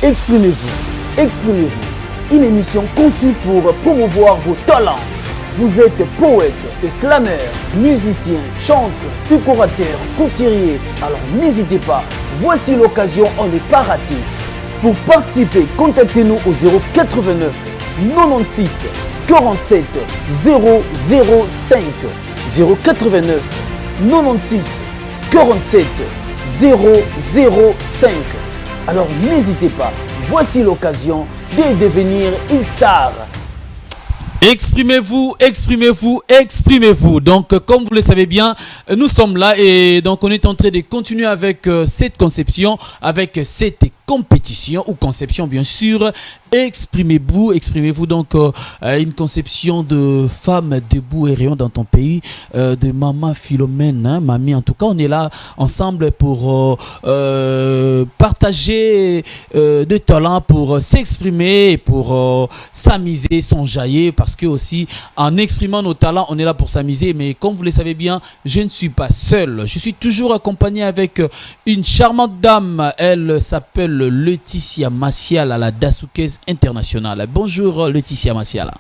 Exprimez-vous, exprimez-vous. Une émission conçue pour promouvoir vos talents. Vous êtes poète, slammer, musicien, chanteur, décorateur, couturier. Alors n'hésitez pas, voici l'occasion, on n'est pas raté. Pour participer, contactez-nous au 089 96 47 005 089 96 47 005. Alors n'hésitez pas, voici l'occasion de devenir une star. Exprimez-vous, exprimez-vous, exprimez-vous. Donc, comme vous le savez bien, nous sommes là et donc on est en train de continuer avec cette conception, avec cette compétition ou conception bien sûr. Exprimez-vous, exprimez-vous. Donc une conception de femme debout et rayon dans ton pays, de maman Philomène, hein, mamie. En tout cas, on est là ensemble pour partager des talents, pour s'exprimer et pour s'amuser, s'enjailler. Parce que aussi, en exprimant nos talents, on est là pour s'amuser. Mais comme vous le savez bien, je ne suis pas seul. Je suis toujours accompagné avec une charmante dame. Elle s'appelle Laetitia Massiala, la Dasukaise internationale. Bonjour Laetitia Massiala.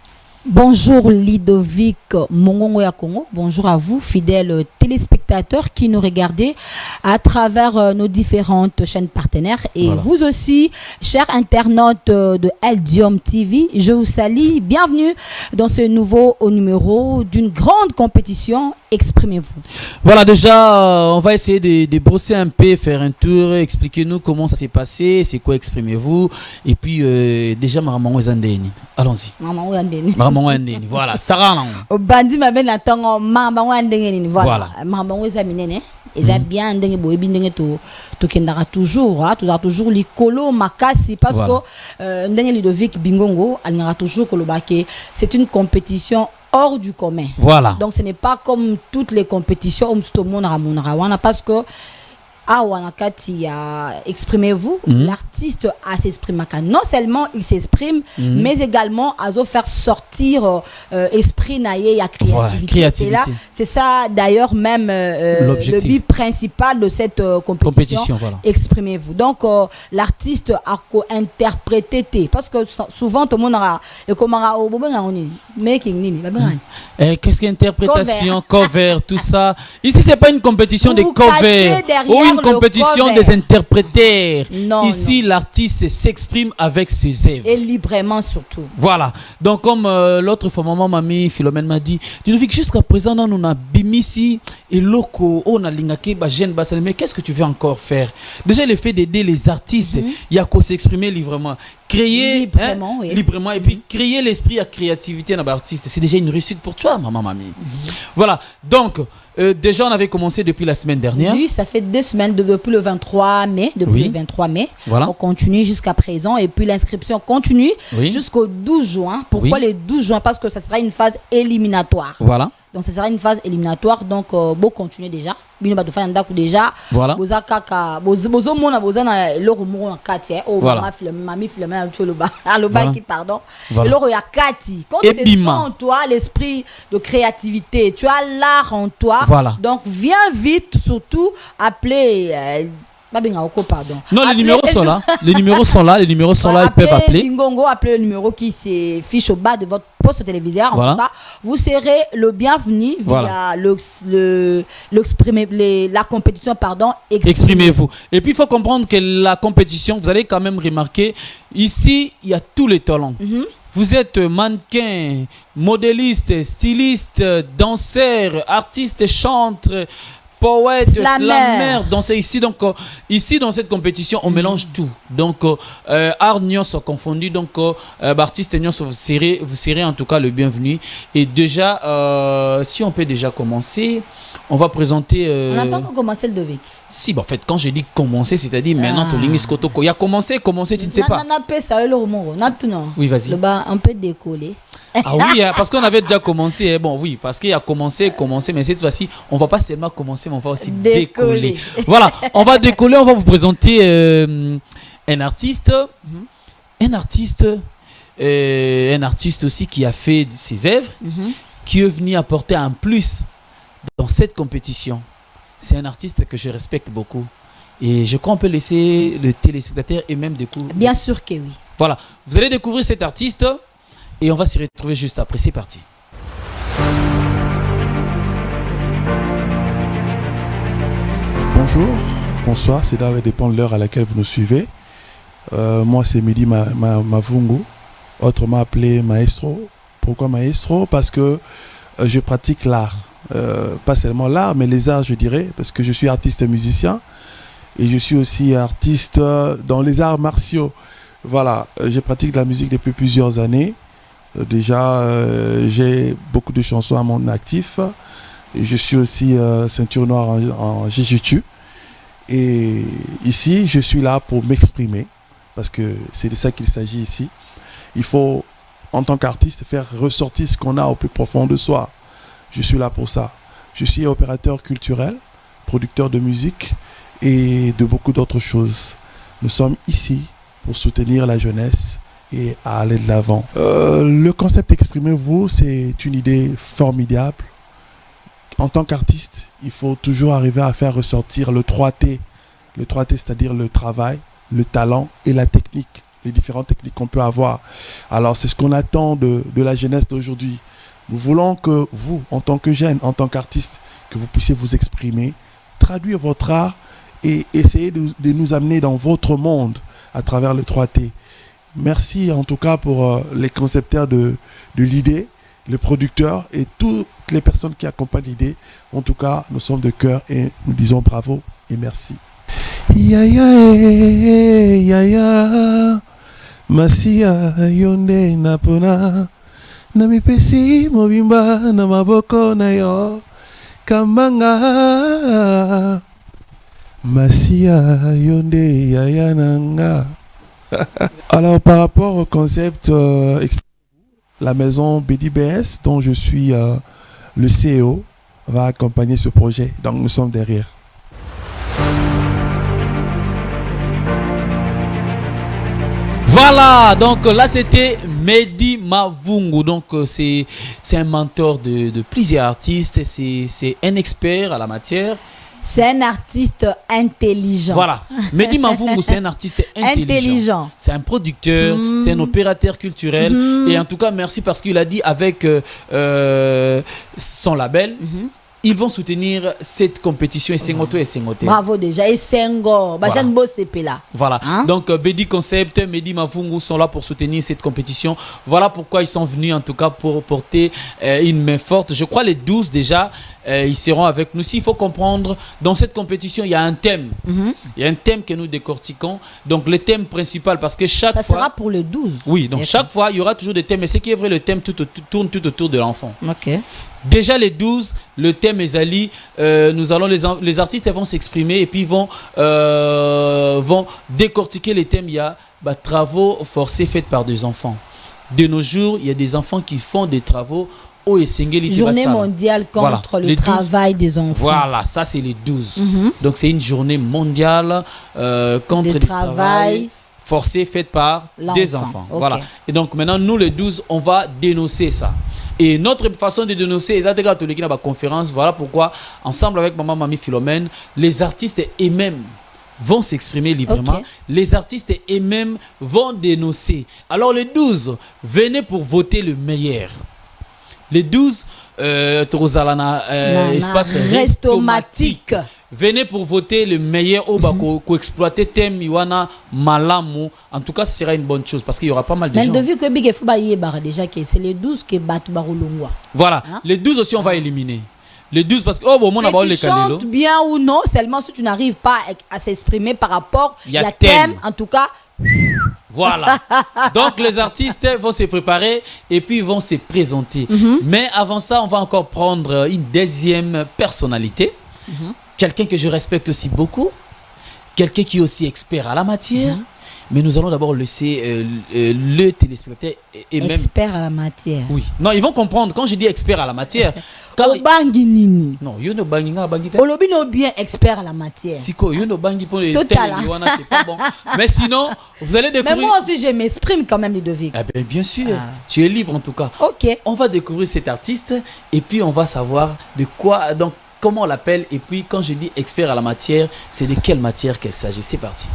Bonjour Ludovic Mongongo ya Congo. Bonjour à vous, fidèles téléspectateurs qui nous regardez à travers nos différentes chaînes partenaires. Et voilà. Vous aussi, chers internautes de Eldium TV, je vous salue. Bienvenue dans ce nouveau numéro d'une grande compétition. Exprimez-vous. Voilà, déjà, on va essayer de brosser un peu, faire un tour, expliquez-nous comment ça s'est passé, c'est quoi exprimez-vous. Et puis, déjà, Maman Zandeni. Allons-y. Maman Zandeni. Voilà, Sarah. Bandi ma ben attend Maman Zandeni. Voilà. Maman Zandeni. Ils ont bien ndenge boyebi ndenge to kendara toujours, hein, toujours likolo makasi parce que ndenge Ludovic Bingongo alingara toujours kolobake, c'est une compétition hors du commun. Voilà. Donc ce n'est pas comme toutes les compétitions où tout le monde ramonara parce que exprimez-vous, l'artiste a s'exprimer. Non seulement il s'exprime, mais également à faire sortir esprit naïe et créativité. Voilà, c'est ça d'ailleurs même le but principal de cette compétition. Voilà. Exprimez-vous. Donc l'artiste a interprété parce que souvent tout le monde a qu'est-ce qu'interprétation, cover, tout ça. Ici c'est pas une compétition de cover. Une compétition des interpréteurs. Non, ici, l'artiste s'exprime avec ses œuvres. Et librement surtout. Voilà. Donc, comme l'autre fois, maman, mamie, Philomène m'a dit, jusqu'à présent, on a bimisi et loco, on a lingake, mais qu'est-ce que tu veux encore faire? Déjà, le fait d'aider les artistes, il y a qu'à s'exprimer librement. Créer librement, librement et puis créer l'esprit à créativité dans l'artiste. C'est déjà une réussite pour toi, maman, mamie. Voilà. Donc, déjà, on avait commencé depuis la semaine dernière. Oui, ça fait 2 semaines, depuis le 23 mai. Le 23 mai. Voilà. On continue jusqu'à présent. Et puis l'inscription continue jusqu'au 12 juin. Pourquoi le 12 juin? Parce que ça sera une phase éliminatoire. Voilà. Donc, ça sera une phase éliminatoire. Donc, bon, continuer déjà. Bino ba faire déjà. Voilà. Boza kaka, bozo mona boza na loro mo na kati oh mami filme na tsholoba. Aloba qui pardon. Loro ya kati. Quand tu te sens en toi l'esprit de créativité, tu as l'art en toi. Voilà. Donc viens vite surtout appeler pardon. Non, les numéros sont là. Les numéros sont là. Les numéros sont là. Ils peuvent appeler. Bingongo, appelez le numéro qui s'affiche au bas de votre poste téléviseur. En tout cas, vous serez le bienvenu via la compétition. Pardon. Exprimez-vous. Et puis, il faut comprendre que la compétition, vous allez quand même remarquer, ici, il y a tous les talents. Vous êtes mannequin, modéliste, styliste, danseur, artiste, chanteur, poète, slammer, danser ici. Donc, ici, dans cette compétition, on mélange tout. Donc, art nions sont confondus. Donc, artistes nions, vous serez en tout cas le bienvenu. Et déjà, si on peut déjà commencer, on va présenter. On n'a pas encore commencé le devis. Si, en fait, quand je dis commencer, c'est-à-dire maintenant, tu il y a commencé, tu ne sais pas. Oui, vas-y. Un peu décollé. Ah oui, hein, parce qu'on avait déjà commencé. Bon, oui, parce qu'il y a commencé, mais cette fois-ci, on ne va pas seulement commencer, mais on va aussi décoller. Voilà, on va décoller, on va vous présenter un artiste. Un artiste aussi qui a fait ses œuvres, qui est venu apporter un plus dans cette compétition. C'est un artiste que je respecte beaucoup. Et je crois qu'on peut laisser le téléspectateur et même découvrir. Bien sûr que oui. Voilà, vous allez découvrir cet artiste et on va s'y retrouver juste après. C'est parti. Bonjour, bonsoir, c'est dans dépend de l'heure à laquelle vous nous suivez. Moi c'est Mehdi Mavungu, autrement appelé Maestro. Pourquoi Maestro? Parce que je pratique l'art. Pas seulement l'art, mais les arts, je dirais, parce que je suis artiste musicien et je suis aussi artiste dans les arts martiaux. Voilà, je pratique la musique depuis plusieurs années. Déjà, j'ai beaucoup de chansons à mon actif. Et je suis aussi ceinture noire en Jiu-Jitsu. Et ici, je suis là pour m'exprimer, parce que c'est de ça qu'il s'agit ici. Il faut, en tant qu'artiste, faire ressortir ce qu'on a au plus profond de soi. Je suis là pour ça. Je suis opérateur culturel, producteur de musique et de beaucoup d'autres choses. Nous sommes ici pour soutenir la jeunesse et à aller de l'avant. Le concept Exprimez-vous, c'est une idée formidable. En tant qu'artiste, il faut toujours arriver à faire ressortir le 3T. Le 3T, c'est-à-dire le travail, le talent et la technique. Les différentes techniques qu'on peut avoir. Alors, c'est ce qu'on attend de la jeunesse d'aujourd'hui. Nous voulons que vous, en tant que jeune, en tant qu'artiste, que vous puissiez vous exprimer, traduire votre art et essayer de nous amener dans votre monde à travers le 3T. Merci en tout cas pour les concepteurs de l'idée, les producteurs et toutes les personnes qui accompagnent l'idée. En tout cas, nous sommes de cœur et nous disons bravo et merci. Ya Masia yonde napona namipesi mobimba na maboko na yo kambanga Masia yonde yaya nanga. Alors par rapport au concept la maison BDBS dont je suis le CEO va accompagner ce projet, donc nous sommes derrière. Voilà, donc là c'était Mehdi Mavungu, donc c'est un mentor de plusieurs artistes, c'est un expert à la matière. C'est un artiste intelligent. Voilà, Mehdi Mavungu c'est un artiste intelligent. C'est un producteur, c'est un opérateur culturel et en tout cas merci parce qu'il a dit avec son label. Ils vont soutenir cette compétition et Sengoto et Sengote. Bravo déjà, et Sengo, voilà. Donc Bedi Concept, Mehdi Mavungu sont là pour soutenir cette compétition. Voilà pourquoi ils sont venus en tout cas pour porter une main forte. Je crois les 12 déjà, ils seront avec nous. Il faut comprendre, dans cette compétition, il y a un thème. Il y a un thème que nous décortiquons. Donc le thème principal, parce que chaque fois... Ça sera pour le 12. Oui, donc chaque fois, il y aura toujours des thèmes. Et ce qui est vrai, le thème tourne tout autour de l'enfant. Ok. Déjà les 12, le thème Ezali, nous allons les artistes vont s'exprimer et puis vont décortiquer les thèmes. Il y a travaux forcés faits par des enfants. De nos jours, il y a des enfants qui font des travaux au Esengeli. Journée mondiale contre le travail des enfants. Voilà, ça c'est les 12. Donc c'est une journée mondiale contre le travail forcé fait par des enfants. Okay. Voilà. Et donc maintenant, nous les 12, on va dénoncer ça. Et notre façon de dénoncer, la conférence, voilà pourquoi, ensemble avec maman, mamie Philomène, les artistes eux-mêmes vont s'exprimer librement. Okay. Les artistes eux-mêmes vont dénoncer. Alors les 12, venez pour voter le meilleur. Les 12, espace restomatique. Venez pour voter le meilleur au Bako, exploiter thème Iwana Malamu. En tout cas, ce sera une bonne chose parce qu'il y aura pas mal de gens. Mais vu que Big Fouba déjà que c'est les 12 qui battent Barolongwa. Voilà, les 12 aussi on va éliminer. Les 12 parce que tu chantes bien ou non, seulement si tu n'arrives pas à s'exprimer par rapport à thème, en tout cas. Voilà. Donc les artistes vont se préparer et puis ils vont se présenter. Mais avant ça, on va encore prendre une deuxième personnalité. Quelqu'un que je respecte aussi beaucoup. Quelqu'un qui est aussi expert à la matière. Mais nous allons d'abord laisser le téléspectateur et même... Expert à la matière. Oui. Non, ils vont comprendre. Quand je dis expert à la matière... Obanginini. Non, you know bangi nga bangi te. Olobino bien expert à la matière. Siko, you know bangi pour les thèmes, c'est pas bon. Mais sinon, vous allez découvrir... Mais moi aussi, je m'exprime quand même, Ludovic. Eh bien sûr. Tu es libre en tout cas. Ok. On va découvrir cet artiste et puis on va savoir de quoi... Donc, comment on l'appelle, et puis quand je dis expert à la matière, c'est de quelle matière qu'il s'agit. C'est parti.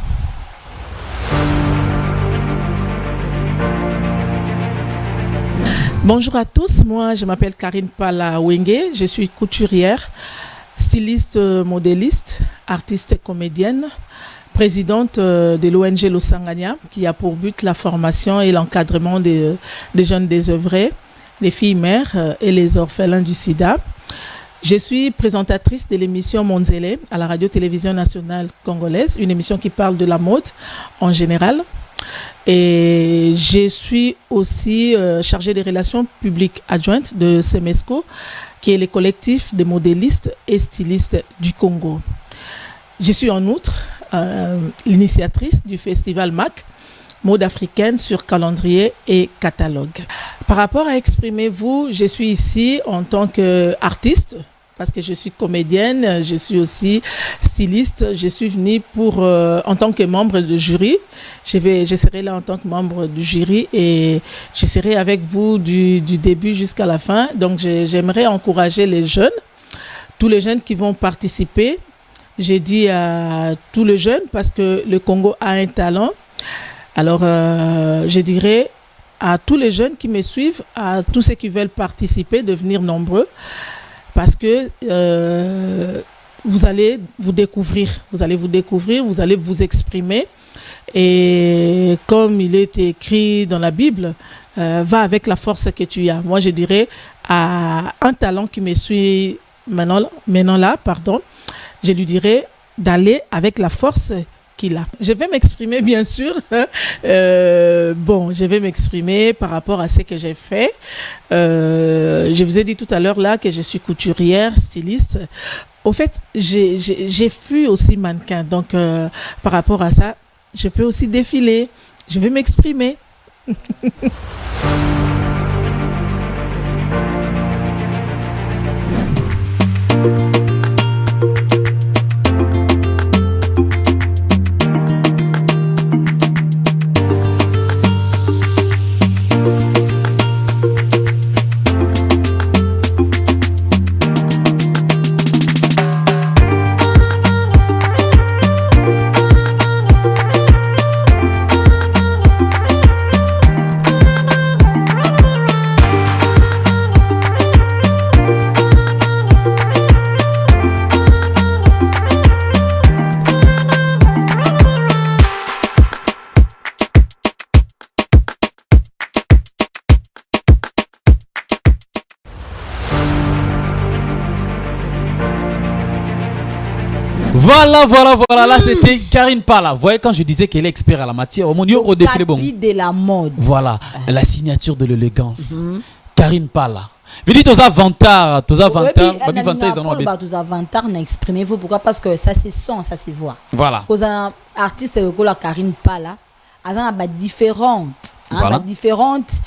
Bonjour à tous, moi je m'appelle Karine Pala Wenge, je suis couturière, styliste, modéliste, artiste et comédienne, présidente de l'ONG Losanganya qui a pour but la formation et l'encadrement des jeunes désœuvrés, les filles mères et les orphelins du sida. Je suis présentatrice de l'émission Monzele à la radio-télévision nationale congolaise, une émission qui parle de la mode en général. Et je suis aussi chargée des relations publiques adjointes de SEMESCO, qui est le collectif des modélistes et stylistes du Congo. Je suis en outre l'initiatrice du festival MAC, Mode africaine sur calendrier et catalogue. Par rapport à Exprimez-vous, je suis ici en tant qu'artiste, parce que je suis comédienne, je suis aussi styliste. Je suis venue en tant que membre de jury. Je serai là en tant que membre du jury et je serai avec vous du début jusqu'à la fin. Donc, j'aimerais encourager les jeunes, tous les jeunes qui vont participer. J'ai dit à tous les jeunes parce que le Congo a un talent. Alors, je dirais à tous les jeunes qui me suivent, à tous ceux qui veulent participer, de venir nombreux. Parce que vous allez vous découvrir, vous allez vous exprimer. Et comme il est écrit dans la Bible, va avec la force que tu as. Moi, je dirais à un talent qui me suit maintenant là, je lui dirais d'aller avec la force qu'il a. Je vais m'exprimer, bien sûr. Je vais m'exprimer par rapport à ce que j'ai fait. Je vous ai dit tout à l'heure là que je suis couturière, styliste. Au fait, j'ai fui aussi mannequin. Donc, par rapport à ça, je peux aussi défiler. Je vais m'exprimer. Voilà, là c'était Karine Pala. Vous voyez, quand je disais qu'elle est expert à la matière, au monde, au défilé bon. De la mode. Voilà, la signature de l'élégance. Karine Pala. Vous dites aux avatars, exprimez-vous. Pourquoi? Parce que ça c'est son, ça c'est voix. Voilà. Aux artistes comme la Karine Pala, elles ont différentes. Voilà. Différentes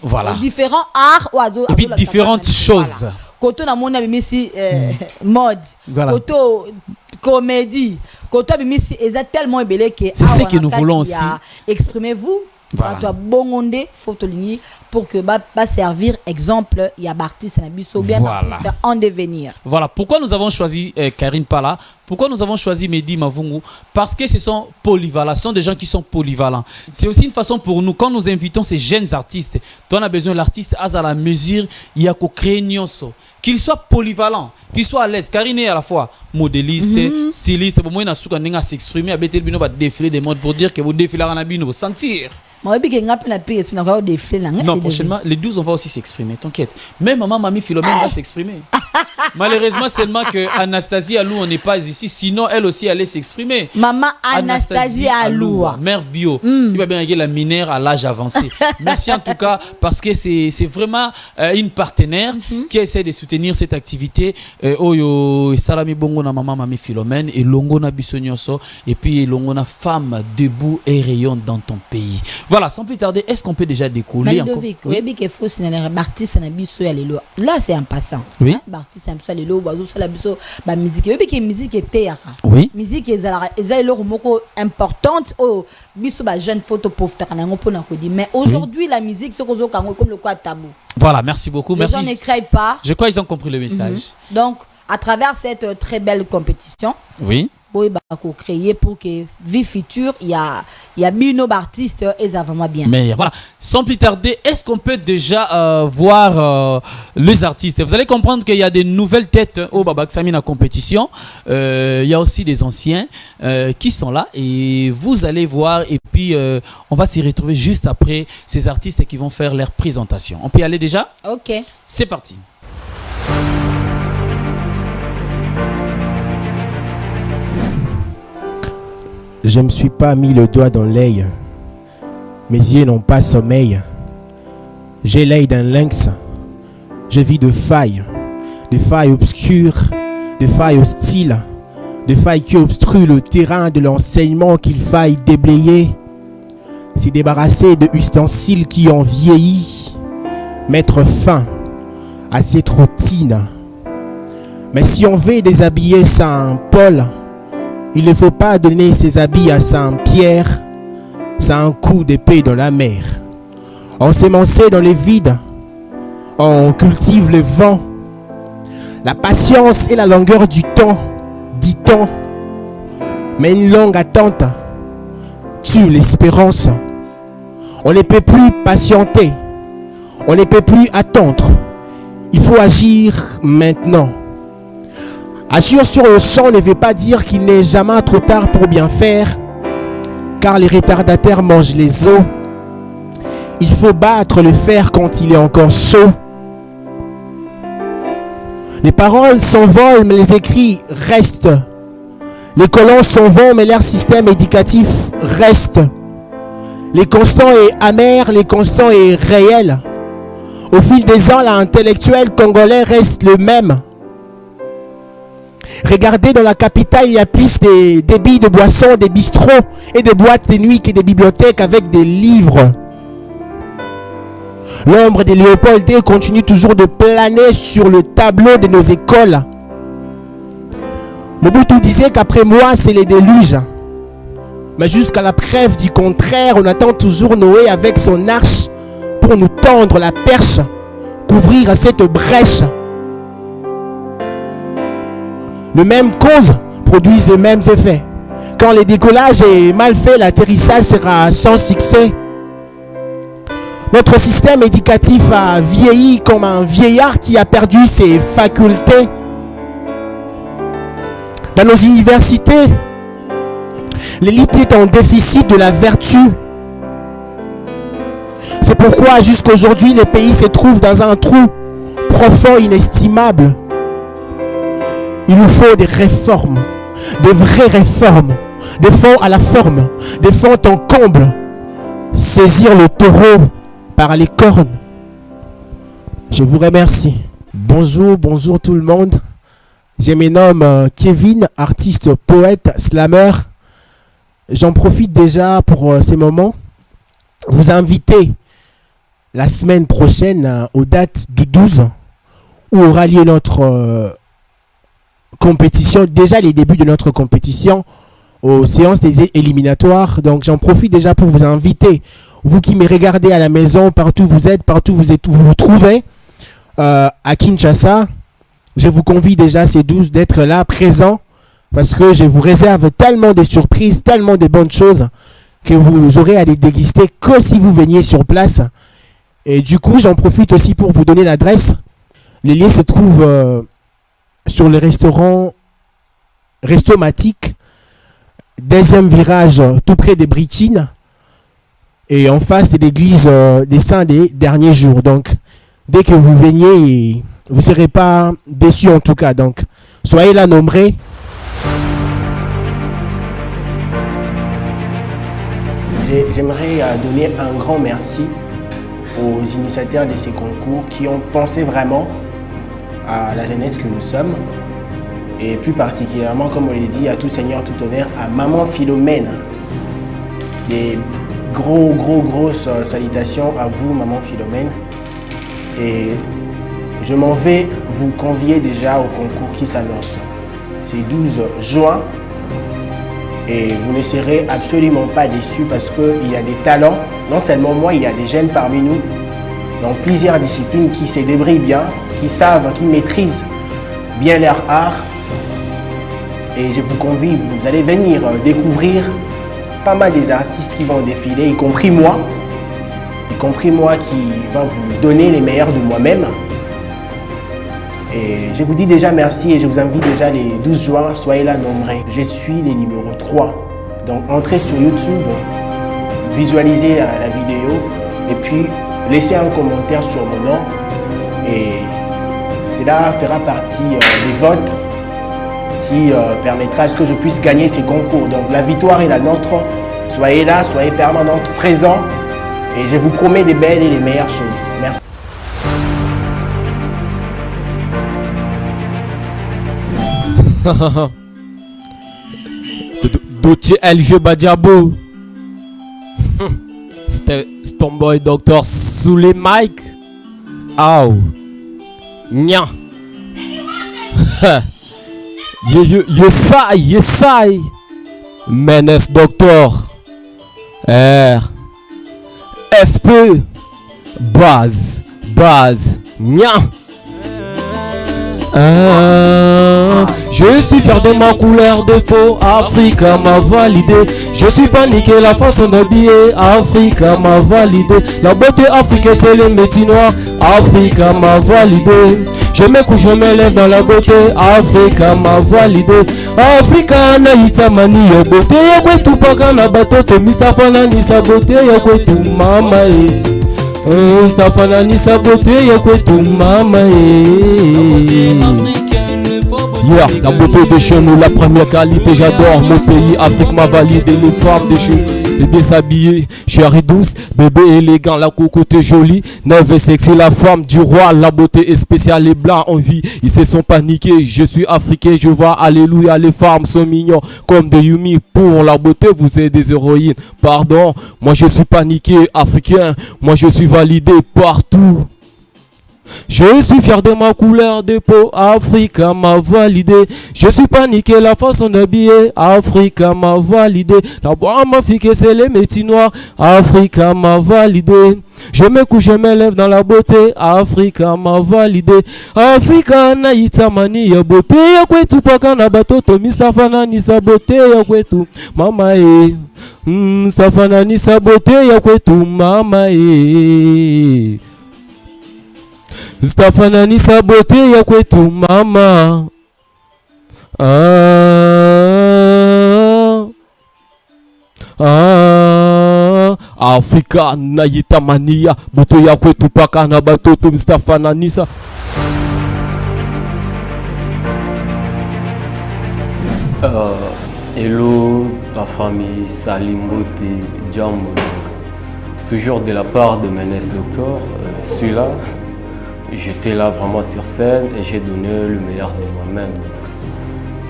voilà. Différents arts et puis différentes choses. Quand on a mon ami mode, quand on comédie, quand on a tellement ébélé que c'est ce que nous voulons aussi. Exprimez-vous. Voilà. Pour que servir exemple, il y a artiste bien en devenir. Voilà pourquoi nous avons choisi Karine Pala, pourquoi nous avons choisi Mehdi Mavungu, parce que ce sont polyvalents, ce sont des gens qui sont polyvalents. C'est aussi une façon pour nous, quand nous invitons ces jeunes artistes, on a besoin de l'artiste à la mesure, il y a qu'au crénioso, qu'il soit polyvalent, qu'il soit à l'aise. Karine est à la fois modéliste, styliste, pour moi il a s'exprimer, à défiler des modes pour dire que vous défilez à la sentir. Non, prochainement, les 12, on va aussi s'exprimer, t'inquiète. Même maman, mamie Philomène va s'exprimer. Malheureusement, seulement que Anastasie Alou, on n'est pas ici. Sinon, elle aussi allait s'exprimer. Maman Anastasie Alou, mère bio. Il va bien avoir la mineure à l'âge avancé. Merci en tout cas, parce que c'est vraiment une partenaire qui essaie de soutenir cette activité. Oyo, Salami Bongo na maman, mamie Philomène, et Longo na Bissonyoso, et puis Longo na femme debout et rayonne dans ton pays. Voilà, sans plus tarder, est-ce qu'on peut déjà décoller encore? Oui, là c'est un passant. Oui. Hein? salelo bazo sala biso ba musique et puis musique était oui musique ezala le moko importante au biso ba jeune photo pauvre tanango pona ko di mais aujourd'hui la musique ce qu'on comme le quoi tabou. Voilà, merci beaucoup. Les gens ne créent pas. Je crois qu'ils ont compris le message. Donc à travers cette très belle compétition, oui, oui, bah, créer pour que vie future, il y a bino artistes et ça vraiment bien. Mais voilà, sans plus tarder, est-ce qu'on peut déjà voir les artistes? Vous allez comprendre qu'il y a des nouvelles têtes au Babak Samina compétition. Il y a aussi des anciens qui sont là et vous allez voir. Et puis on va s'y retrouver juste après ces artistes qui vont faire leur présentation. On peut y aller déjà? Ok. C'est parti. Je me suis pas mis le doigt dans l'œil. Mes yeux n'ont pas sommeil. J'ai l'œil d'un lynx. Je vis de failles obscures, de failles hostiles, de failles qui obstruent le terrain de l'enseignement qu'il faille déblayer. Se débarrasser de ustensiles qui ont vieilli. Mettre fin à cette routine. Mais si on veut déshabiller Saint Paul, il ne faut pas donner ses habits à Saint-Pierre. C'est un coup d'épée dans la mer. On s'émancé dans les vides. On cultive le vent. La patience et la longueur du temps, dit-on. Mais une longue attente tue l'espérance. On ne peut plus patienter. On ne peut plus attendre. Il faut agir maintenant. Agir sur le champ ne veut pas dire qu'il n'est jamais trop tard pour bien faire, car les retardataires mangent les os. Il faut battre le fer quand il est encore chaud. Les paroles s'envolent, mais les écrits restent. Les colons s'en vont, mais leur système éducatif reste. Les constants est amer, les constants est réel. Au fil des ans, l'intellectuel congolais reste le même. Regardez, dans la capitale, il y a plus des débits de boissons, des bistrots et des boîtes de nuit que des bibliothèques avec des livres. L'ombre de Léopold II continue toujours de planer sur le tableau de nos écoles. Mobutu disait qu'après moi, c'est les déluges. Mais jusqu'à la preuve du contraire, on attend toujours Noé avec son arche pour nous tendre la perche, couvrir cette brèche. Les mêmes causes produisent les mêmes effets. Quand le décollage est mal fait, l'atterrissage sera sans succès. Notre système éducatif a vieilli comme un vieillard qui a perdu ses facultés. Dans nos universités, l'élite est en déficit de la vertu. C'est pourquoi jusqu'aujourd'hui, le pays se trouve dans un trou profond, inestimable. Il nous faut des réformes, de vraies réformes, des fonds à la forme, des fonds en comble. Saisir le taureau par les cornes. Je vous remercie. Bonjour tout le monde. Je me nomme Kevin, artiste, poète, slammer. J'en profite déjà pour ces moments. Vous inviter la semaine prochaine aux dates du 12 où aura lieu notre compétition, déjà les débuts de notre compétition aux séances des éliminatoires. Donc j'en profite déjà pour vous inviter, vous qui me regardez à la maison, partout où vous êtes, où vous vous trouvez, à Kinshasa. Je vous convie déjà ces 12 d'être là, présents, parce que je vous réserve tellement de surprises, tellement de bonnes choses que vous aurez à les déguster que si vous veniez sur place. Et du coup, j'en profite aussi pour vous donner l'adresse. Les liens se trouvent sur le restaurant Restomatique, deuxième virage tout près des Britines, et en face de l'église des Saints des Derniers Jours. Donc, dès que vous veniez, vous ne serez pas déçus en tout cas. Donc, soyez là nombreux. J'aimerais donner un grand merci aux initiateurs de ces concours qui ont pensé vraiment à la jeunesse que nous sommes, et plus particulièrement, comme on l'a dit, à tout seigneur, tout honneur, à Maman Philomène. Des grosses salutations à vous, Maman Philomène. Et je m'en vais vous convier déjà au concours qui s'annonce. C'est 12 juin et vous ne serez absolument pas déçus parce qu'il y a des talents. Non seulement moi, il y a des jeunes parmi nous dans plusieurs disciplines qui se débrouillent bien, qui savent, qui maîtrisent bien leur art. Et je vous convie, vous allez venir découvrir pas mal des artistes qui vont défiler, y compris moi qui va vous donner les meilleurs de moi-même. Et je vous dis déjà merci et je vous invite déjà les 12 juin, soyez là nombreux. Je suis le numéro 3. Donc entrez sur YouTube, visualisez la vidéo et puis laissez un commentaire sur mon nom. Et cela fera partie des votes qui permettra à ce que je puisse gagner ces concours. Donc la victoire est la nôtre. Soyez là, soyez permanents, présents. Et je vous promets des belles et les meilleures choses. Merci. Dotier LG Badiabo. Stomboy Dr. Souley Mike. Aou. Nya. Yesai. Menes Doctor. R. FP. Baz. Nya. Je suis fier de ma couleur de peau, Africa m'a validé. Je suis paniqué, la façon d'habiller, Africa m'a validé. La beauté africaine c'est le métier noir, Africa m'a validé. Je me couche, je me lève dans la beauté, Africa m'a validé. Africa naïta mani yo beauté, yo kwe tu paka na batoto, mistafana ni sa beauté, yo kwe tu mama mistafana ni sa beauté, yo kwe tu mama Yeah, la beauté de chez nous, la première qualité, j'adore mon pays, Afrique m'a validé, les femmes de chez nous, bien s'habiller, chérie douce, bébé élégant, la cocotte jolie, neuve et sexy, la femme du roi, la beauté est spéciale, les blancs en vie, ils se sont paniqués, je suis africain, je vois, alléluia, les femmes sont mignons, comme des Yumi, pour la beauté, vous êtes des héroïnes, pardon, moi je suis paniqué, africain, moi je suis validé partout. Je suis fier de ma couleur de peau, Africa m'a validé. Je suis paniqué, la façon d'habiller, Africa m'a validé. La boîte m'a fiqué, c'est les métiers noirs, Africa m'a validé. Je me couche, je me lève dans la beauté, Africa m'a validé. Africa naïta mani ya beauté, ya kwetu paka na batoto, misafana ni sa beauté, ya kwetu mama safana ni sa beauté, ya kwetu mama Stafana sa beauté ya kwetu mama. Afrika na yitamania buto ya kwetu paka na batoto Stafana nisa. Hello la famille Salimbote Djambo. C'est toujours de la part de Menes Doctor. Celui-là, j'étais là vraiment sur scène et j'ai donné le meilleur de moi-même.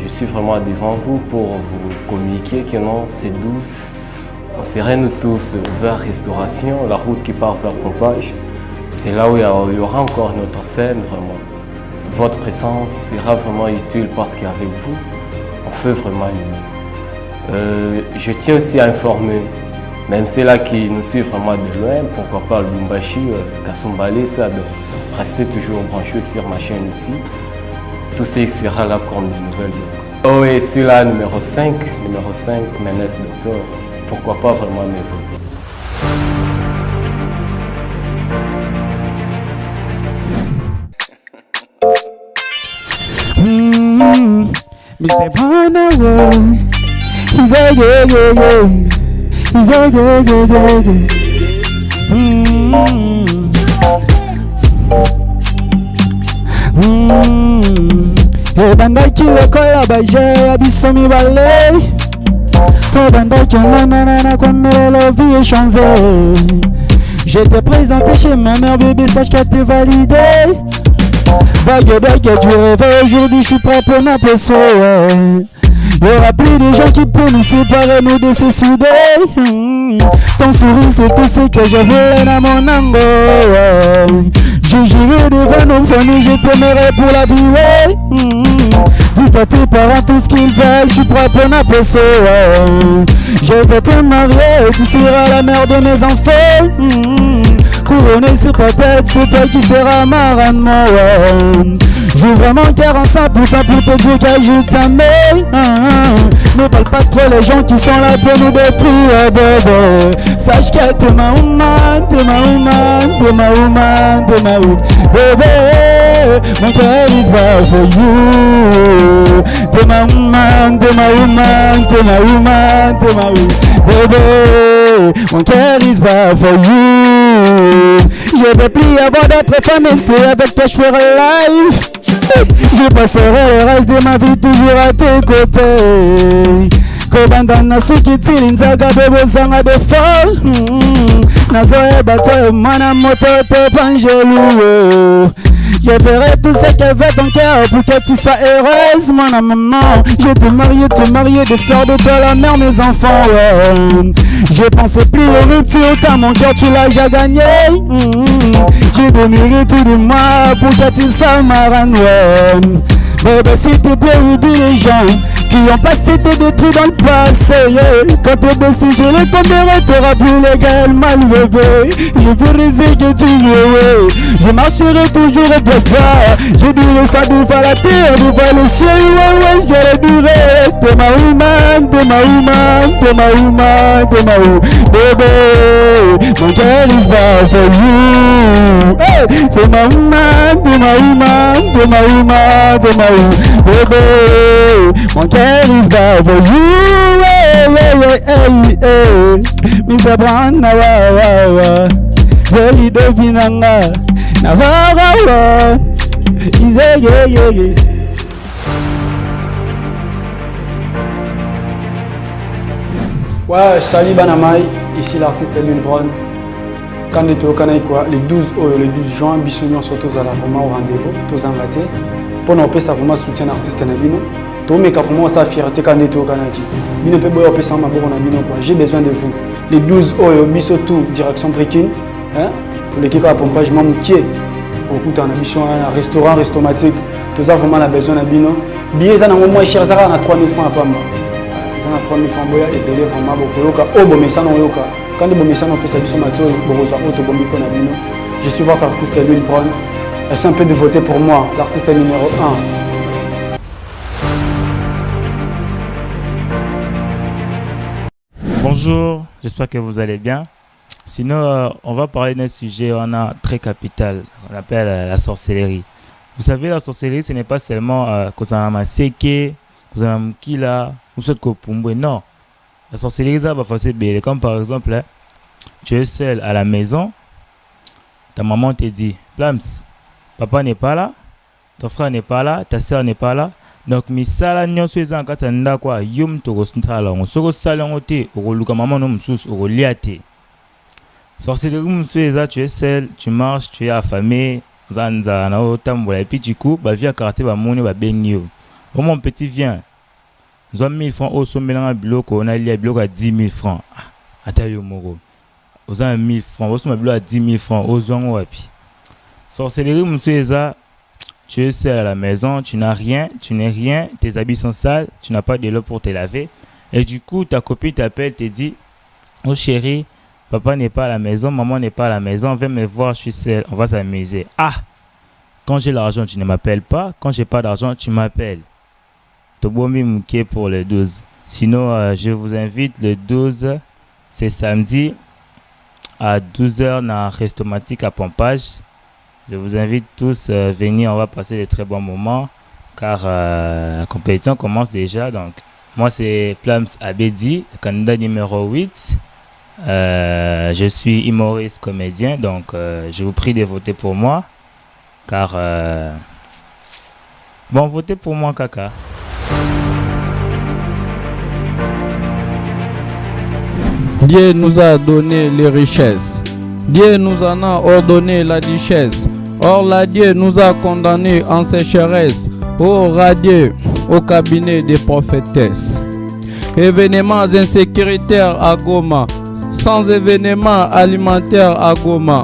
Je suis vraiment devant vous pour vous communiquer que non, c'est 12. On serait nous tous vers Restauration, la route qui part vers Pompage. C'est là où il y aura encore notre scène vraiment. Votre présence sera vraiment utile parce qu'avec vous, on fait vraiment une. Je tiens aussi à informer, même ceux-là qui nous suivent vraiment de loin, pourquoi pas Lubumbashi, Kasumbalé, ça, donc restez toujours branchés sur ma chaîne aussi. Tout ce qui sera là comme des nouvelles. Donc. Oh et celui-là, numéro 5, Menes Doctor, pourquoi pas vraiment m'évoquer. Mr. Bonawo, he's a yeah. He's a Ebandaki lokola baje ya biso mibale Tobandaki nanana komelelo vie changée. Je t'ai présenté chez ma mère bébé, sache qu'elle t'est validé. Vague du réveil, aujourd'hui je suis prêt pour ma personne. Il y aura plus de gens qui peuvent nous séparer, nous de ces soudés. Ton sourire c'est tout ce que je voulais dans mon angle. Je jurerai devant nos familles, je t'aimerai pour la vie, ouais. Dites à tes parents tout ce qu'ils veulent, je suis prêt pour n'importe quoi. Je vais te marier, tu seras la mère de mes enfants. Couronné sur ta tête, c'est toi qui seras ma reine, ouais. J'ouvre mon cœur en 100% pour te dire que je t'aime. Ne parle pas trop les gens qui sont là pour nous détruire, bébé. Sache que t'es ma woman, t'es ma woman, t'es ma woman, t'es ma woman. Bébé, mon cœur is bad for you. T'es ma woman, t'es ma woman, t'es ma woman, t'es ma woman. Bébé, mon cœur is bad for you. Je vais plus avoir d'autres femmes et c'est avec toi je ferai live. Je passerai le reste de ma vie toujours à tes côtés. Kobandana sukitili nzaga bebo zanga de fall. Nazoeba toi mana moto te pangelou. Je ferai tout ce qu'elle veut ton cœur pour que tu sois heureuse, mon maman. Je te marier, de faire de toi la mère mes enfants, ouais. Je pensais plus aux ruptures car mon cœur tu l'as déjà gagné. J'ai donné tout de moi pour que tu sois ma reine, ouais. Bébé s'il te plaît oublie les gens qui ont passé tes détruits dans le passé, yeah. Quand t'es blessé je les comblerai, t'auras plus légalement le bébé. Je ferai ce que tu veux, ouais. Je marcherai toujours avec toi. Je dirai ça devant la terre, devant le ciel, ouais, ouais, je le dirai. T'es ma woman, t'es ma woman, t'es ma woman, t'es ma woman. Bébé, mon cœur is bad for you. Hey, t'es ma woman, t'es ma woman, t'es ma woman, t'es ma woman. Bébé, mon cœur is bad for you. Hey, hey, hey, hey. Mr. Brown, na wa wa. Veli dovinanga, na wa wa. Ize ye ye ye. Ouais, salut Banamai, ici l'artiste Lune Brown. Quand on est au Canada, le 12 juin, Bissonion sont tous à la vraiment au rendez-vous, tous invités. Pour nous ça vraiment soutien artiste Nabino. Tout mais vraiment sa fierté quand on est au Canada. Bino peut boire ça ma bonne Nabino quoi. J'ai besoin de vous. Les 12 au Bissotou direction Breaking, hein? Pour l'équipe à pompage même qui est au coup en ambition un restaurant restaumatique. Tout ça vraiment la besoin Nabino. Billets ça dans moins cher ça na 3000 francs à pas moi. Ça na 3000 francs boya et délai vraiment beaucoup yoka. Oh bon mais ça non yoka. Quand les bon ça non peut ça biso mato boroja auto bombi ko Nabino. Je suis votre artiste Lune Brown. C'est un peu de voter pour moi, l'artiste numéro 1. Bonjour, j'espère que vous allez bien. Sinon, on va parler d'un sujet très capital, on appelle la sorcellerie. Vous savez, la sorcellerie, ce n'est pas seulement que ça m'a séqué, que ça m'a kila, ou soit que pour non. La sorcellerie, ça va faire bien. Comme par exemple, tu es seul à la maison, ta maman te dit, Plams, papa n'est pas là, ton frère n'est pas là, ta soeur n'est pas là. Donc, misala nyonso eza nkata ndako a yum to sala on soko sala ngote okoluka maman no msusu okoliate. Sorcellerie msusu eza tu es seul, tu marches, tu es affamé, zanza na otambola et puis du coup, ba via karaté ba moni ba benyo. Oh mon petit viens. Nous avons 1000 francs au sommet biloko, on a lié biloko à 10 000 francs. Ata yo moro. Aux 1000 francs, au sommet biloko à 10 000 francs, aux zongo wapi. Sorcellerie msusu eza tu es seul à la maison, tu n'as rien, tu n'es rien, tes habits sont sales, tu n'as pas de l'eau pour te laver. Et du coup, ta copine t'appelle, te dit, oh chérie, papa n'est pas à la maison, maman n'est pas à la maison, viens me voir, je suis seul, on va s'amuser. Ah, quand j'ai l'argent, tu ne m'appelles pas, quand j'ai pas d'argent, tu m'appelles. Tobomi Mouké pour le 12. Sinon, je vous invite le 12, c'est samedi, à 12h dans Restomatique à Pompage. Je vous invite tous à venir, on va passer de très bons moments car la compétition commence déjà. Donc, moi c'est Plams Abedi, candidat numéro 8. Je suis humoriste comédien, donc je vous prie de voter pour moi car bon, votez pour moi Kaka. Dieu nous a donné les richesses. Dieu nous en a ordonné la richesse. Or la Dieu nous a condamnés en sécheresse. Ô radieux au cabinet des prophétesses. Événements insécuritaires à Goma. Sans événements alimentaires à Goma.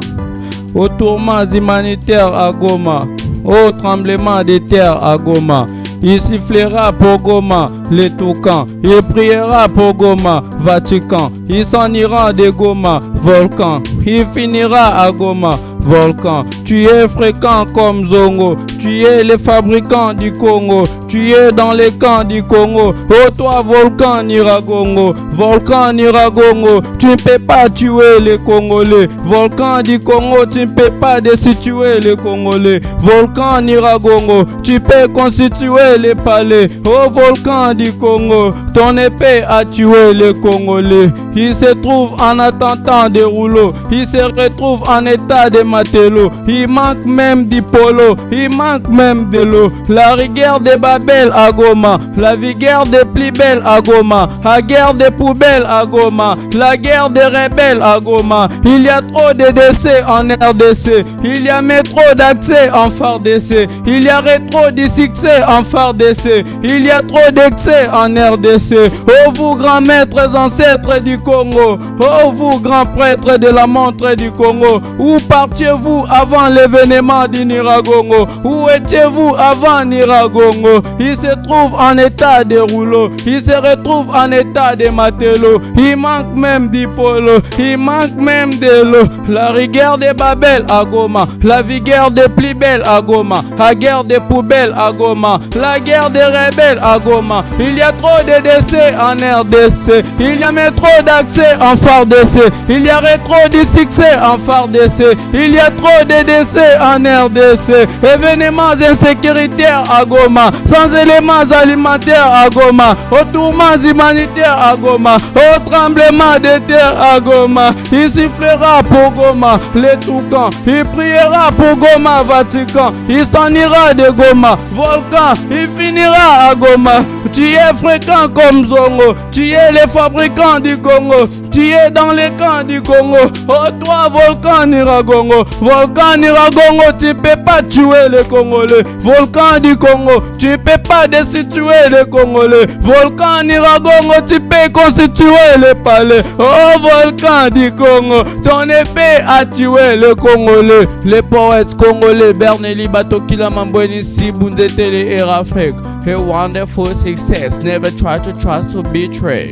Au tourment humanitaire à Goma, au tremblement de terre à Goma. Il sifflera pour Goma, les toucans. Il priera pour Goma, Vatican. Il s'en ira de Goma, volcan. Il finira à Goma, volcan. Tu es fréquent comme Zongo. Tu es le fabricant du Congo. Tu es dans les camps du Congo. Oh toi, volcan Niragongo. Volcan Niragongo. Tu ne peux pas tuer les Congolais. Volcan du Congo, tu ne peux pas destituer les Congolais. Volcan Niragongo. Tu peux constituer les palais. Oh volcan du Congo, ton épée a tué les Congolais. Il se trouve en attendant des rouleaux. Il se retrouve en état de matelot. Il manque même du polo. Il manque même de l'eau. La rigueur des Babel à Goma. La vigueur des plus belles à Goma. La guerre des poubelles à Goma. La guerre des rebelles à Goma. Il y a trop de décès en RDC. Il y a mais trop d'accès en FARDC. Il y a trop de succès en FARDC. Il y a trop d'excès en RDC. Oh vous grands maîtres ancêtres du Congo. Oh vous grands prêtres de la montre du Congo. Où partiez-vous avant l'événement du Niragongo? Où étiez-vous avant Niragongo? Il se trouve en état de rouleau. Il se retrouve en état de matelot. Il manque même du polo. Il manque même de l'eau. La rigueur des Babel à Goma. La vigueur des plus belles à Goma. La guerre des poubelles à Goma. La guerre des rebelles à Goma. Il y a trop de décès en RDC. Il y a même trop d'accès en FARDC. Il y aurait trop de succès en FARDC. Il y a trop de décès en RDC. Événements insécuritaires à Goma. Sans éléments alimentaires à Goma. Au tourment humanitaire à Goma. Au tremblement de terre à Goma. Il sifflera pour Goma les toucans. Il priera pour Goma, Vatican. Il s'en ira de Goma, volcan. Il finira à Goma. Tu es fréquent comme Zongo. Tu es le fabricant du Congo. Tu es dans les camps du Congo. Oh toi, volcan Niragongo. Volcan Niragongo, tu ne peux pas tuer les Congolais. Volcan du Congo, tu ne peux pas destituer les Congolais. Volcan Niragongo, tu peux constituer les palais. Oh volcan du Congo, ton épée a tué les Congolais. Les poètes congolais, Berneli Batokila Mambweni Sibunzetele Erafek. A wonderful success. Never try to trust or betray.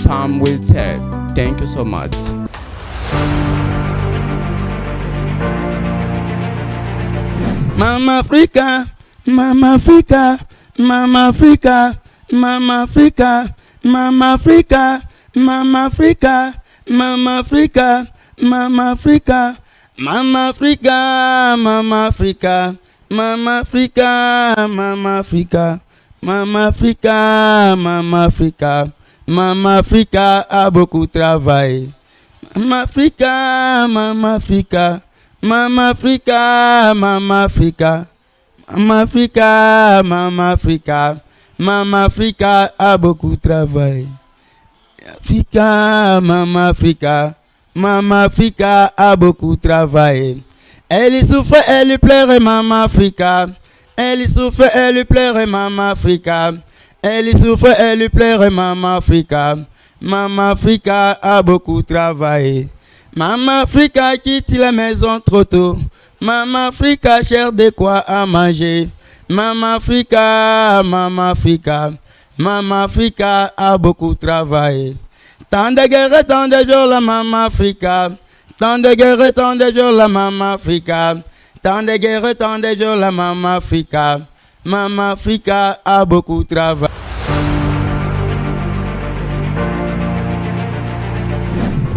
Time will tell. Thank you so much. Mama Africa, Mama Africa, Mama Africa, Mama Africa, Mama Africa, Mama Africa, Mama Africa, Mama Africa, Mama Africa, Mama Africa, Mama Africa, Mama Africa, Mama Africa, Mama Africa, Mama Africa a beaucoup travaillé. Mama Africa, Mama Africa, Mama Africa, Mama Africa, Mama Africa, Mama Africa, Mama Africa a beaucoup travaillé. Africa, Mama Africa, Mama Africa a beaucoup travaillé. Elle souffre, elle pleure, Mama Africa. Elle souffre, elle pleure, Mama Africa. Elle souffre, elle pleure, Mama Africa. Mama Africa a beaucoup travaillé. Mama Africa quitte la maison trop tôt. Mama Africa cherche de quoi à manger. Mama Africa, Mama Africa, Mama Africa a beaucoup travaillé. Tant de guerres, tant de jours, la Mama Africa. Tant de guerres, tant de jours, la Mama Africa. Tant de guerres, tant de jours, la Mama Africa. Mama Africa a beaucoup travaillé.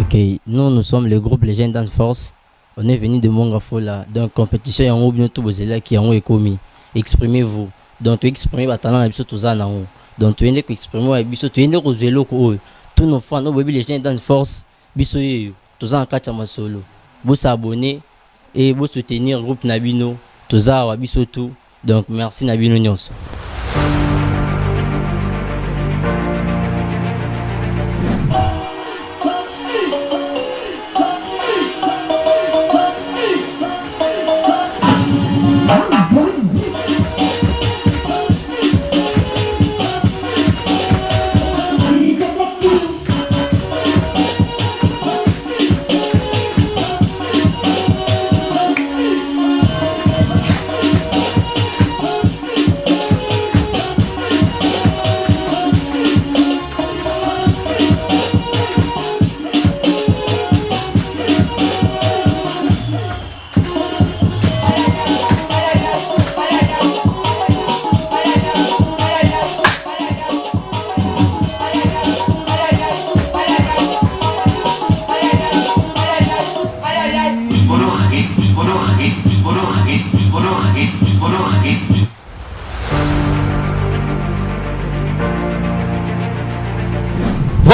Ok, nous sommes le groupe Legend Dance Force. On est venu de Mongafola dans une compétition et on a tout besoin qui ont commis. Exprimez-vous. Donc, exprimez votre talent et tout ça. Donc, tu es exprimer tu es vélo tous nos fans, nos bébés Legend Dance Force, biso tout ça en quatre solo. Vous s'abonner et vous soutenir le groupe Nabino. Tout ça biso tout. Donc, merci Nabino Nyonso.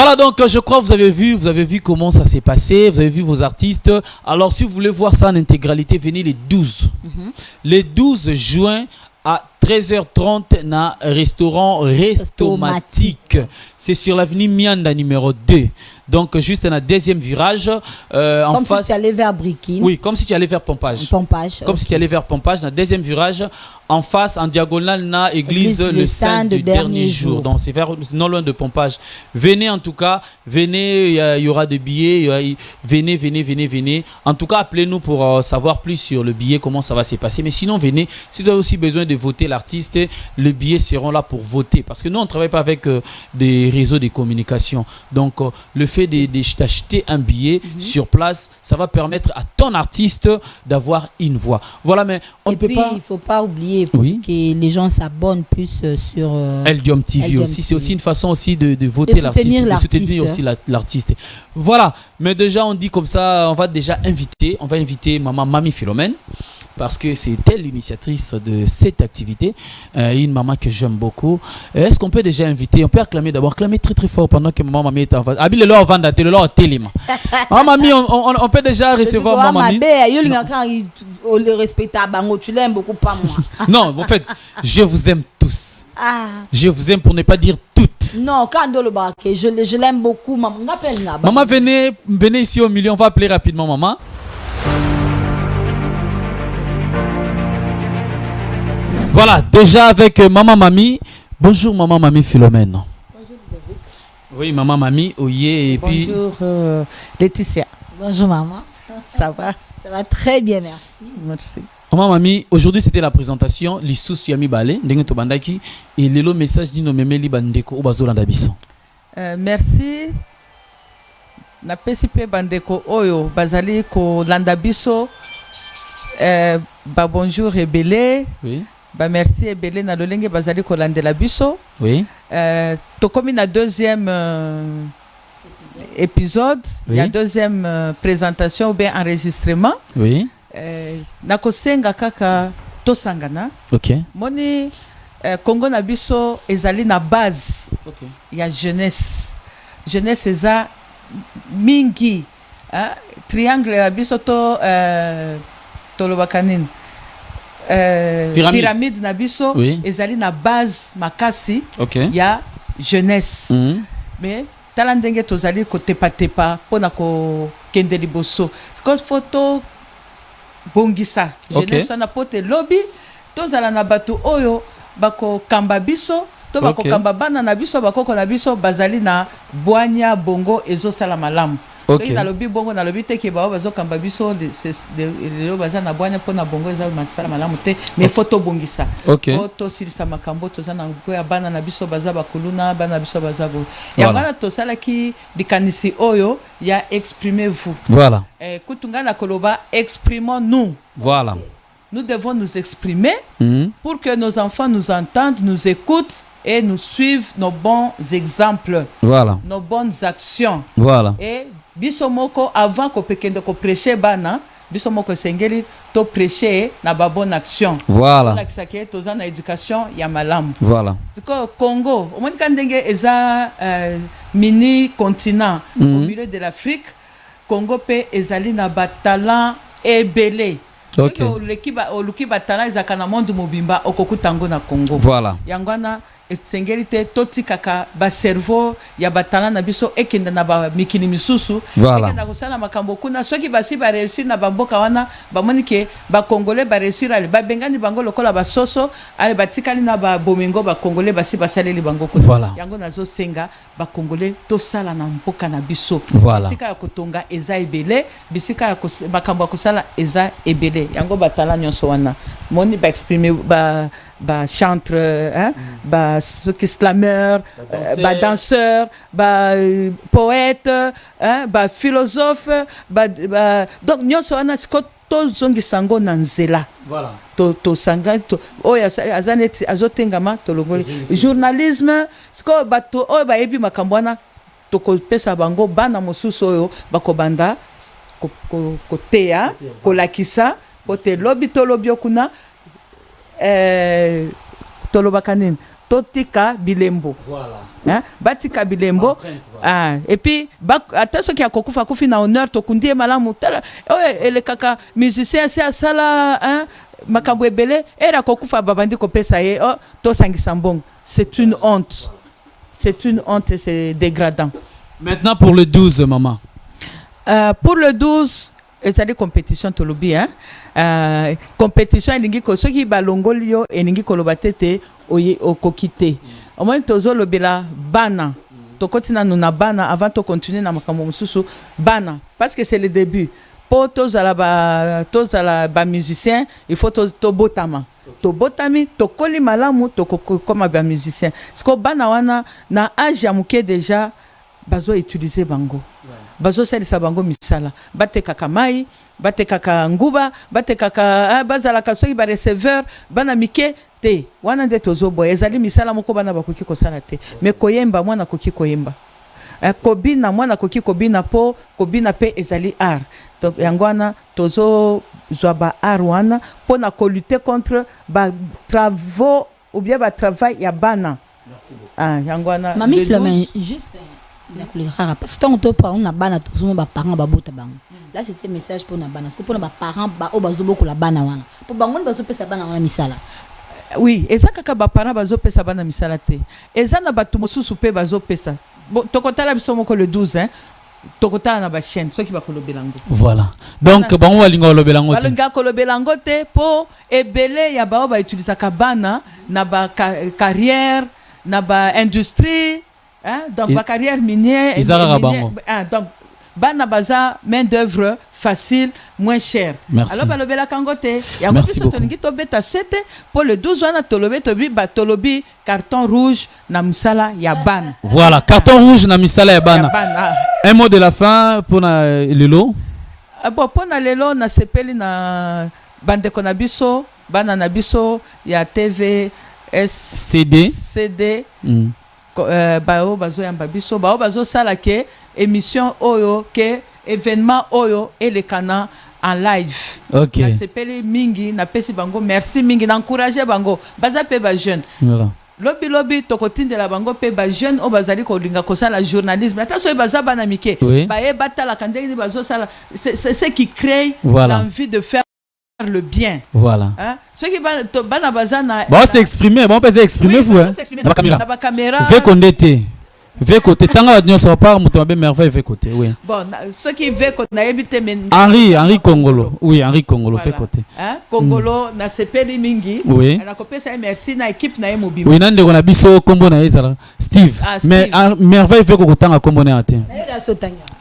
Voilà, donc je crois que vous avez vu comment ça s'est passé, vous avez vu vos artistes. Alors si vous voulez voir ça en intégralité, venez les 12. Les 12 juin à 13h30 dans restaurant Restomatique. C'est sur l'avenue Mianda numéro 2. Donc juste dans le deuxième virage. Comme si tu allais vers Brikin. Oui, comme si tu allais vers Pompage. Comme si tu allais vers Pompage, dans le deuxième virage, en face, en diagonale, na église le Saint du dernier jour. Donc c'est vers non loin de Pompage. Venez en tout cas, venez, il y aura des billets. Venez. En tout cas, appelez-nous pour savoir plus sur le billet, comment ça va se passer. Mais sinon, venez. Si vous avez aussi besoin de voter l'artiste, les billets seront là pour voter. Parce que nous, on ne travaille pas avec des réseaux de communication. Donc, le fait d'acheter un billet sur place, ça va permettre à ton artiste d'avoir une voix. Voilà, mais on ne peut pas... il ne faut pas oublier que les gens s'abonnent plus sur... Eldium TV aussi. C'est aussi une façon aussi de voter l'artiste. De soutenir aussi l'artiste. Voilà, mais déjà, on dit comme ça, on va déjà inviter. On va inviter maman Mamie Philomène. Parce que c'est elle l'initiatrice de cette activité, une maman que j'aime beaucoup. Est-ce qu'on peut déjà inviter, on peut acclamer d'abord, acclamer très très fort pendant que maman Mamie est en face. Habile le lor vanda, le lor télima. Maman Mamie, on peut déjà recevoir maman Mamie. Le respecte à Bango, tu l'aimes beaucoup, pas moi. Non, en fait, je vous aime tous. Je vous aime pour ne pas dire toutes. Non, quand le baquet, je l'aime beaucoup, maman. Maman, venez ici au milieu, on va appeler rapidement maman. Voilà, déjà avec maman Mamie. Bonjour maman Mamie Philomène. Bonjour David. Oui, maman Mamie, Oye et puis... Bonjour Laetitia. Bonjour maman. Ça va? Ça va très bien, merci. Merci. Maman Mamie, aujourd'hui c'était la présentation. L'issous Yami Balé, Ndenge Tobandaki. Et le message dit nomemeli bandeko Obazolanda Biso. Merci. Na PCP bandeko Oyo, Bazali ko Landa Biso. Bonjour Rebele. Oui. Merci Ebele na lolenge bazali kolandela biso. Oui. Tokomi na deuxième épisode, il y a deuxième présentation ou bien enregistrement. Oui. Na kosenga kaka tosangana. OK. Moni Congo na biso ezali na base. OK. Il y a jeunesse. Jeunesse eza mingi. Triangle na biso to lobakanin. Pyramide na biso ezali na base makasi ya jeunesse mais tala ndenge tozali kotepa pona ko kende liboso parce photo bongisa jeunesse na pote lobby tozala na bato oyo bako kamba biso to bako kamba bana na biso bakoko na biso bazali na bwanya bongo ezosala malamu. Okay. Na lobi bongo na lobi te ke ba bazo kamba biso de le baza na bwanya pona bongo eza masala malamu te mais photo bongisa. Photo silisa makambo tozana ko ya bana na biso baza bakuluna bana biso baza bo. Ya bana tosala ki dikanisi oyo ya exprimez-vous. Voilà. Kutunga na koloba exprimons-nous. Voilà. Nous devons nous exprimer pour que nos enfants nous entendent, nous écoutent et nous suivent nos bons exemples. Voilà. Nos bonnes actions. Voilà. Et bisomoko avant ko pekende ko prêcher bana bisomoko sengeli to prêcher na ba bonne action. Voilà. La kisake to za na éducation ya malamu. Voilà. Ziko Congo au monde kandenge eza mini continent au milieu de l'Afrique. Congo pe ezali na ba talent ebele. OK. Oluki ba talent ezaka na monde mobimba okokutango na Congo. Voilà. Yangwana sengerite toti kaka ba cerveau ya batala na biso ekenda na ba mikini misusu ekenda kosala makambo kuna soki basi ba réussir na bamboka wana bamoni ke ba congolais ba réussir ale ba bengani bango lokola ba soso ale batikali na ba bomingo ba congolais basi basaleli bango kuna yango nazo senga ba congolais to sala na mboka na biso bisika ya kotonga eza ebele bisika ya makambo kosala eza ebele yango batala nyonso wana moni ba exprimer ba chanteur ba slameur ba danseur ba poète ba philosophe ba donc nyonso wana siko to zongi sango na nzela voilà to sanga to oya azaneti azotengama to longoli journalisme siko bato oyo ba yebi makambo wana to ko pesa bango bana mosusu oyo bakobanda ko teya ko lakisa pote lobby to lobby okuna tolobaka nini totika bilembo. Voilà. Hein? Batika bilembo. Ah, et puis attention qui a kokufa kufi na honneur to kundi malamu tala. Et le kaka musicien c'est sala hein makambo ebele era kokufa babandi ko pesa ye oh to sangisa mbongo. C'est une honte. C'est une honte et c'est dégradant. Maintenant pour le 12 maman. Pour le 12 c'est des compétitions tolobi hein. Compétition elingi ko soki balongoli yo elingi ko lobatete oye okokite. Au moins tozo lobela bana. Tokotina nuna bana avant de continuer na makambo mususu bana parce que c'est le début. Pour tous à la musicien, il faut to botama. To botami, to koli malamu, to comme ba musicien. Parce que bana wana na âge amuke déjà bazo utiliser bango. Bazo seli sa bango misala. Bate kaka mai, bate kaka nguba, bate kaka bazala kasoki ba receveur, bana mike te. Wana nde tozo boy ezali misala moko bana bakoki kosala te. Mais koyemba mwana koki koyemba. Kobina mwana koki kobina po kobina pe ezali art. Donc yangwana tozo zoba arwana pour na lutter contre ba travaux ou bien ba travail ya bana. Merci beaucoup. Ah yangwana Mami Flamin juste la couleur parce que tant on parle na bana tozo ba parents ba bota bang. Là c'était message pour na bana parce que pour na ba parents ba obazo beaucoup la bana wana. Pour bango bazo pesa bana wana misala. Oui, eza kaka ba parents bazo pesa bana misala te. Eza na batu mosusu pe bazo pesa. Bon tokotala biso moko le 12 hein. Tokotala na ba chaîne ceux qui va kolobelango. Voilà. Donc bango walinga kolobelango. Walinga kolobelango te po ebele ya ba utiliser ka bana na ba carrière na ba industrie hein donc ba carrière minière donc bana baza main d'œuvre facile moins cher. Merci. Alors balobela kangote ya ngote sotoningi to beta 7 pour le 12 wana tolobe tobi ba tolobi carton rouge na musala ya bana. Voilà, carton rouge na misala ya bana. Un mot de la fin pour le lot. Bon pour na lelo na sepeli na bande konabiso bana na biso ya TV CD bao bazo yamba biso bao bazo sala ke émission oyo ke événement oyo elekana en live. OK. Na sepeli mingi na pesi bango merci mingi na encourager bango baza pe ba jeune. Voilà. Lobi tokotindela bango pe ba jeune o bazali ko linga ko sala journalisme attention baza bana mike ba e batala kandeli bazo sala c'est ce qui crée l'envie de faire le bien. Voilà. Hein? Ceux qui bana bazana bon s'exprimer, bon peut s'exprimer vous hein. Na ba caméra. Ve kondete. Ve côté tanga nyo so par muto ba merveille ve côté oui. Bon ceux qui veut ko na ebite men Henri Congolo. Oui, Henri Congolo fait côté. Hein? Congolo na sepeli mingi. Oui. Na ko pesa merci na équipe na emobi. Oui, nande kona biso kombo na ezala Steve. Mais merveille ve ko tanga kombo na ate.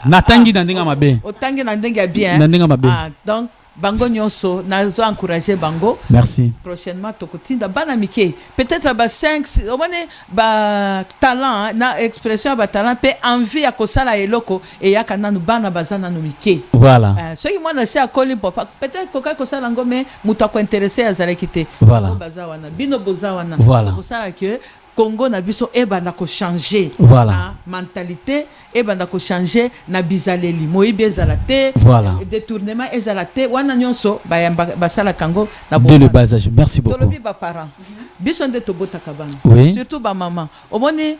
Na tangi na ndinga mabe. O tangi na ndinga bien. Na ndinga mabe. Ah donc bango nyonso nazo encourager bango. Merci. Prochainement tokotinda bana mike peut-être ba 5 au moins ba talent na expression ba talent pe envie ya kosala eloko e ya kana nu bana bazana nu mike. Voilà. Ce qui moi na se akoli papa peut-être koka kosala ngome muta ko intéressé azala kité. Voilà. Bazawana bino bozawana. Voilà. Kosala que Congo na biso ebanda ko changer. Voilà. Mentalité ebanda ko changer na bizaleli moyibi ezala te. Voilà. Détournement ezala te wana nyonso ba sala kango na de le bas âge. Merci beaucoup. Tolobi ba parents. Biso nde tobota kabana. Oui. Surtout ba maman. Omoni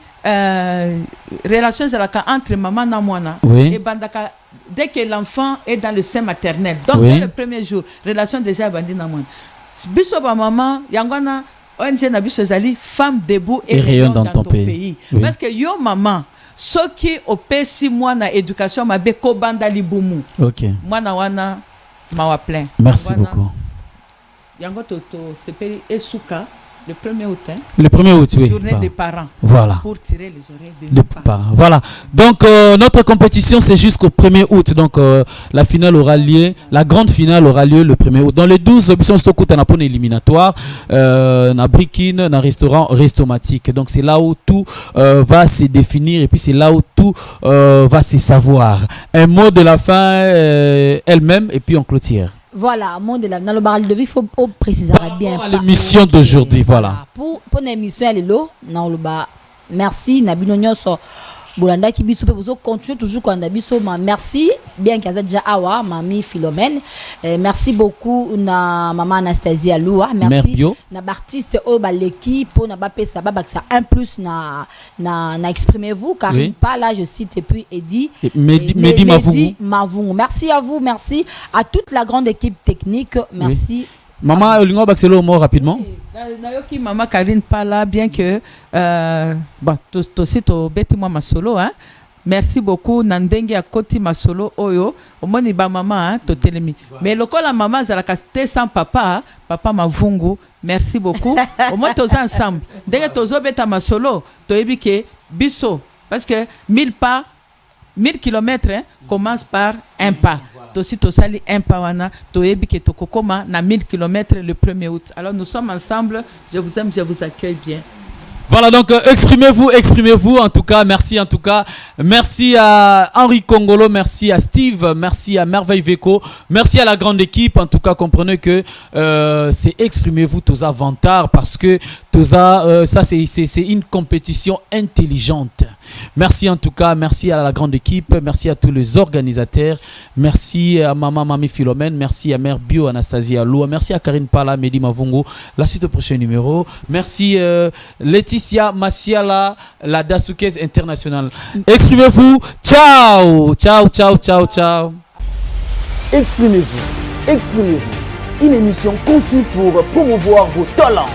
relations entre maman na mwana ebanda ka dès que l'enfant est dans le sein maternel. Donc dès le premier jour, relation déjà bandi na mwana. Biso ba maman yangwana ONG na biso ezali femme debout et rayon dans ton pays. Parce que yo maman soki opesi mwana éducation mabe ko banda libumu. OK. Mwana wana mawa plein. Merci beaucoup. Yango toto sepeli esuka le 1er août. Hein? Le 1er août, oui. Journée des parents. Voilà. Pour tirer les oreilles des parents. Voilà. Donc, notre compétition, c'est jusqu'au 1er août. Donc, la finale aura lieu, la grande finale aura lieu le 1er août. Dans les 12 options, c'est un peu éliminatoire. Na Brikin, na restaurant, Restomatique. Donc, c'est là où tout va se définir et puis c'est là où tout va se savoir. Un mot de la fin elle-même et puis on clôture. Voilà, mon de la dans le baril de vie, il faut préciser bien. L'émission d'aujourd'hui, voilà. Pour l'émission, elle est là. Non, le bas. Merci, Nabino Nyoso. bolanda ki biso pe bozo continuer toujours kolanda biso merci bien kaza déjà awa mami Philomène merci beaucoup na maman Anastasie Aloua merci na artiste o baleki po na ba pesa ba baksa 1+ na exprimez-vous car pas là je cite et puis Eddie Mehdi Mavungu. Merci à vous, merci à toute la grande équipe technique, merci. Maman Olingo Baxelo mot rapidement. Nayoki maman Karine Pala bien que bon to beti moi ma solo hein. Merci beaucoup Nandenge akoti ma solo oyo omoni ba maman to telemi. Mais lokola maman zala kasté sans papa Mavungu. Merci beaucoup. Au moins tous ensemble. Dès que tozo beta ma solo to ebike biso parce que 1000 pas 1000 km commence par un pas. Tosi tosali un pas wana toyebi ke tokokoma na 1000 km le 1er août. Alors nous sommes ensemble. Je vous aime, je vous accueille bien. Voilà, donc exprimez-vous en tout cas, merci en tout cas. Merci à Henri Congolo, merci à Steve, merci à Merveille Veko, merci à la grande équipe. En tout cas, comprenez que c'est exprimez-vous tous avantages parce que ça c'est une compétition intelligente. Merci en tout cas, merci à la grande équipe, merci à tous les organisateurs, merci à Mami Philomène, merci à Mère Bio Anastasie Aloua, merci à Karine Pala, Mehdi Mavungu. La suite au prochain numéro. Merci Laetitia Massiala, la Dasukaise internationale. Exprimez-vous. Ciao. Ciao, ciao, ciao, ciao. Exprimez-vous. Exprimez-vous. Une émission conçue pour promouvoir vos talents.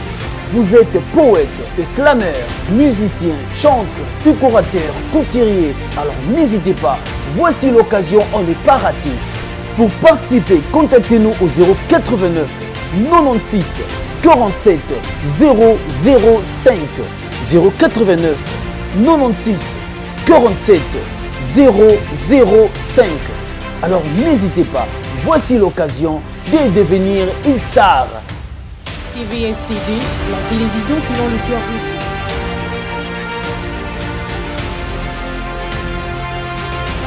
Vous êtes poète, slammer, musicien, chanteur, décorateur, couturier. Alors n'hésitez pas. Voici l'occasion, on n'est pas raté. Pour participer, contactez-nous au 089 96 47 005 089 96 47 005. Alors n'hésitez pas, voici l'occasion de devenir une star. TVSCD, la télévision selon le cœur.